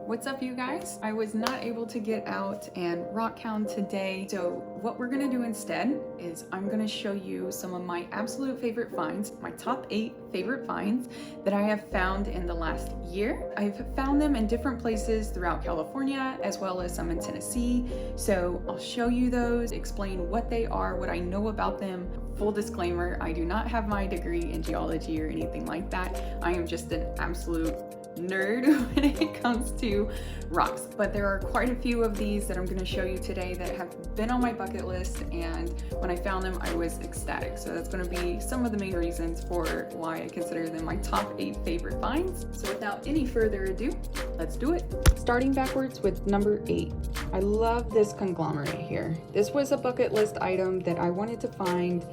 What's up, you guys? I was not able to get out and rockhound today, so what we're gonna do instead is I'm gonna show you some of my absolute favorite finds, my top 8 favorite finds that I have found in the last year. I've found them in different places throughout California, as well as some in Tennessee, so I'll show you those, explain what they are, what I know about them. Full disclaimer, I do not have my degree in geology or anything like that. I am just an absolute nerd when it comes to rocks, but there are quite a few of these that I'm going to show you today that have been on my bucket list, and when I found them I was ecstatic. So that's going to be some of the main reasons for why I consider them my top 8 favorite finds. So without any further ado, let's do it. Starting backwards with number 8. I love this conglomerate here. This was a bucket list item that I wanted to find,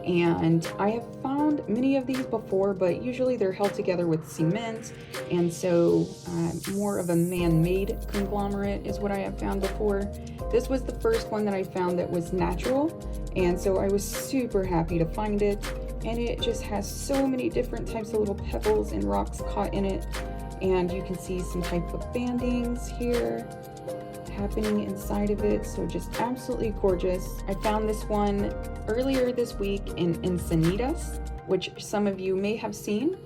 and I have found many of these before, but usually they're held together with cement, and so more of a man-made conglomerate is what I have found before. This was the first one that I found that was natural, and so I was super happy to find it, and it just has so many different types of little pebbles and rocks caught in it, and you can see some type of bandings here happening inside of it, so just absolutely gorgeous. I found this one earlier this week in Encinitas, which some of you may have seen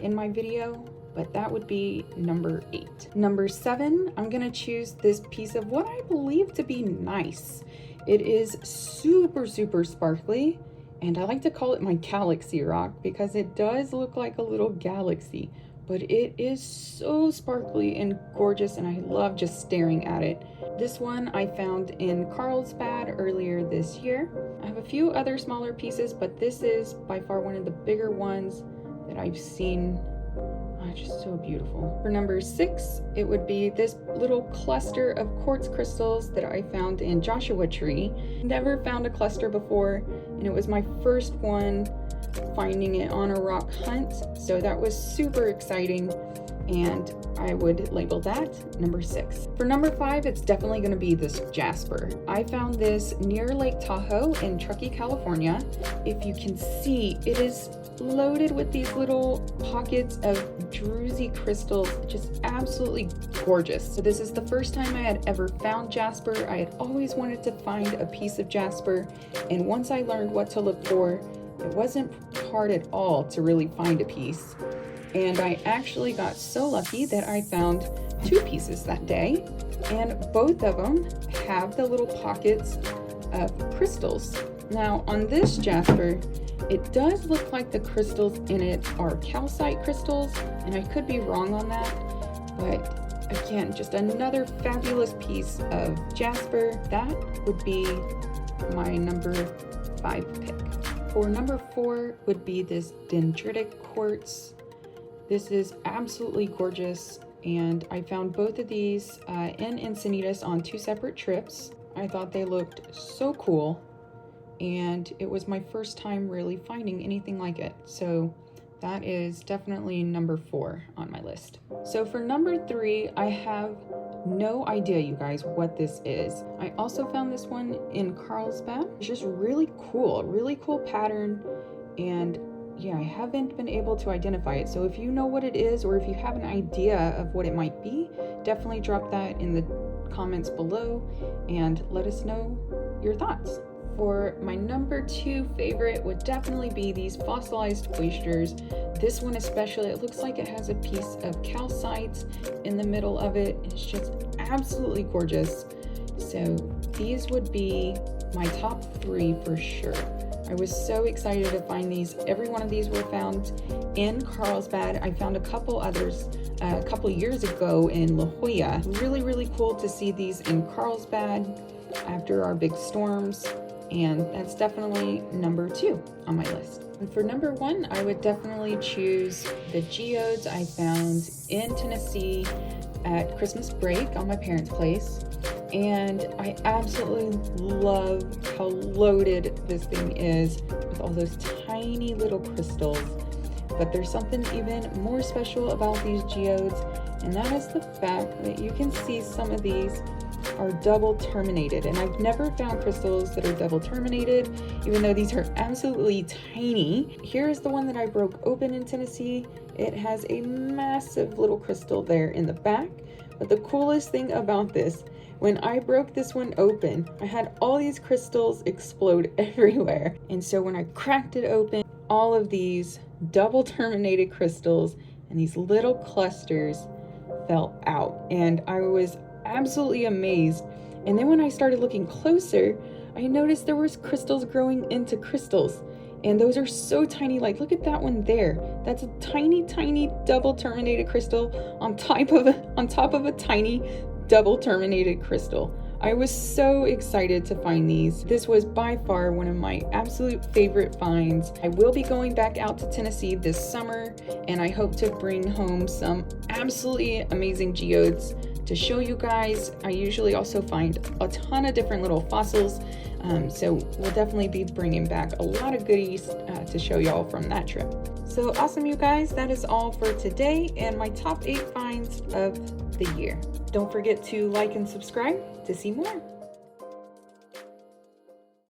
in my video, but that would be number 8. Number 7, I'm gonna choose this piece of what I believe to be nice. It is super sparkly, and I like to call it my galaxy rock because it does look like a little galaxy, but it is so sparkly and gorgeous, and I love just staring at it. This one I found in Carlsbad earlier this year. I have a few other smaller pieces, but this is by far one of the bigger ones that I've seen. Oh, just so beautiful. For number 6, it would be this little cluster of quartz crystals that I found in Joshua Tree. Never found a cluster before, and it was my first one finding it on a rock hunt, so that was super exciting, and I would label that number 6. For number 5, it's definitely going to be this Jasper. I found this near Lake Tahoe in Truckee, California. If you can see, it is loaded with these little pockets of druzy crystals, just absolutely gorgeous. So this is the first time I had ever found Jasper. I had always wanted to find a piece of Jasper, and once I learned what to look for, it wasn't hard at all to really find a piece. And I actually got so lucky that I found 2 pieces that day, and both of them have the little pockets of crystals. Now on this Jasper, it does look like the crystals in it are calcite crystals, and I could be wrong on that, but again, just another fabulous piece of Jasper. That would be my number 5 pick. For number 4 would be this Dendritic quartz. This is absolutely gorgeous, and I found both of these in Encinitas on 2 separate trips. I thought they looked so cool, and it was my first time really finding anything like it. So that is definitely number 4 on my list. So for number 3, I have no idea, you guys, what this is. I also found this one in Carlsbad. It's just really cool pattern, and yeah, I haven't been able to identify it. So if you know what it is, or if you have an idea of what it might be, definitely drop that in the comments below and let us know your thoughts. For my number 2 favorite would definitely be these fossilized oysters. This one especially, it looks like it has a piece of calcite in the middle of it. It's just absolutely gorgeous. So these would be my top 3 for sure. I was so excited to find these. Every one of these were found in Carlsbad. I found a couple others a couple years ago in La Jolla. Really cool to see these in Carlsbad after our big storms. And that's definitely number 2 on my list. And for number 1, I would definitely choose the geodes I found in Tennessee at Christmas break on my parents' place. And I absolutely love how loaded this thing is with all those tiny little crystals. But there's something even more special about these geodes, and that is the fact that you can see some of these are double terminated, and I've never found crystals that are double terminated, even though these are absolutely tiny. Here's the one that I broke open in Tennessee. It has a massive little crystal there in the back, But the coolest thing about this, when I broke this one open, I had all these crystals explode everywhere. And so when I cracked it open, all of these double terminated crystals and these little clusters fell out. And I was absolutely amazed. And then when I started looking closer, I noticed there was crystals growing into crystals. And those are so tiny. Like, look at that one there. That's a tiny, tiny double terminated crystal on top of a tiny double terminated crystal. I was so excited to find these. This was by far one of my absolute favorite finds. I will be going back out to Tennessee this summer, and I hope to bring home some absolutely amazing geodes to show you guys. I usually also find a ton of different little fossils, so we'll definitely be bringing back a lot of goodies to show y'all from that trip. So awesome, you guys. That is all for today and my top 8 finds of the year. Don't forget to like and subscribe to see more.